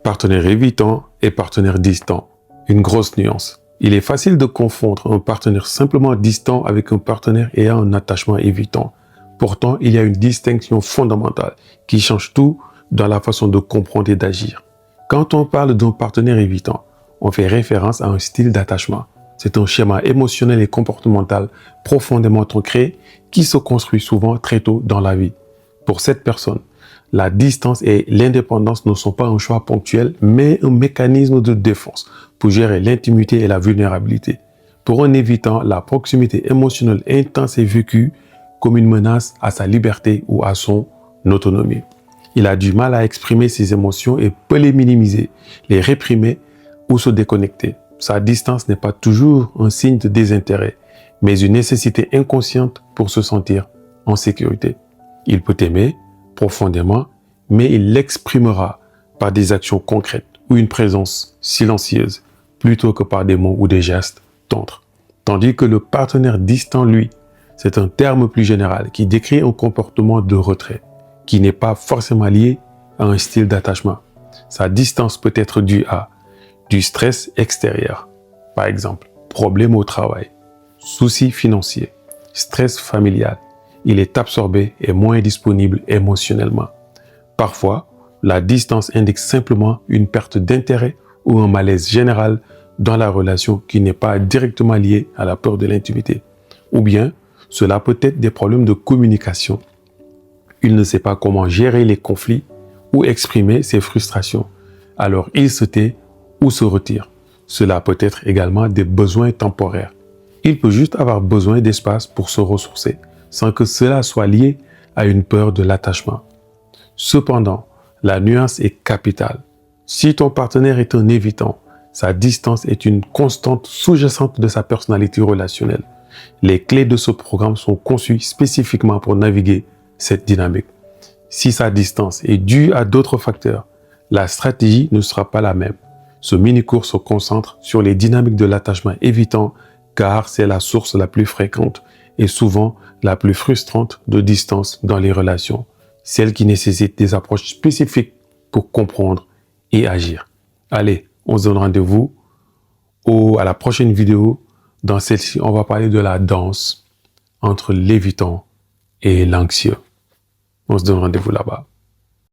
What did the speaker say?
Partenaire évitant et partenaire distant. Une grosse nuance. Il est facile de confondre un partenaire simplement distant avec un partenaire ayant un attachement évitant. Pourtant, il y a une distinction fondamentale qui change tout dans la façon de comprendre et d'agir. Quand on parle d'un partenaire évitant, on fait référence à un style d'attachement. C'est un schéma émotionnel et comportemental profondément ancré qui se construit souvent très tôt dans la vie. Pour cette personne, la distance et l'indépendance ne sont pas un choix ponctuel, mais un mécanisme de défense pour gérer l'intimité et la vulnérabilité. Pour un évitant, la proximité émotionnelle intense est vécue comme une menace à sa liberté ou à son autonomie. Il a du mal à exprimer ses émotions et peut les minimiser, les réprimer ou se déconnecter. Sa distance n'est pas toujours un signe de désintérêt, mais une nécessité inconsciente pour se sentir en sécurité. Il peut aimer profondément, mais il l'exprimera par des actions concrètes ou une présence silencieuse, plutôt que par des mots ou des gestes tendres. Tandis que le partenaire distant, lui, c'est un terme plus général qui décrit un comportement de retrait, qui n'est pas forcément lié à un style d'attachement. Sa distance peut être due à du stress extérieur, par exemple, problème au travail, soucis financiers, stress familial. Il est absorbé et moins disponible émotionnellement. Parfois, la distance indique simplement une perte d'intérêt ou un malaise général dans la relation qui n'est pas directement lié à la peur de l'intimité. Ou bien, cela peut être des problèmes de communication. Il ne sait pas comment gérer les conflits ou exprimer ses frustrations. Alors, il se tait ou se retire. Cela peut être également des besoins temporaires. Il peut juste avoir besoin d'espace pour se ressourcer, sans que cela soit lié à une peur de l'attachement. Cependant, la nuance est capitale. Si ton partenaire est un évitant, sa distance est une constante sous-jacente de sa personnalité relationnelle. Les clés de ce programme sont conçues spécifiquement pour naviguer cette dynamique. Si sa distance est due à d'autres facteurs, la stratégie ne sera pas la même. Ce mini-cours se concentre sur les dynamiques de l'attachement évitant car c'est la source la plus fréquente et souvent la plus frustrante de distance dans les relations, celle qui nécessite des approches spécifiques pour comprendre et agir. Allez, on se donne rendez-vous à la prochaine vidéo. Dans celle-ci, on va parler de la danse entre l'évitant et l'anxieux. On se donne rendez-vous là-bas.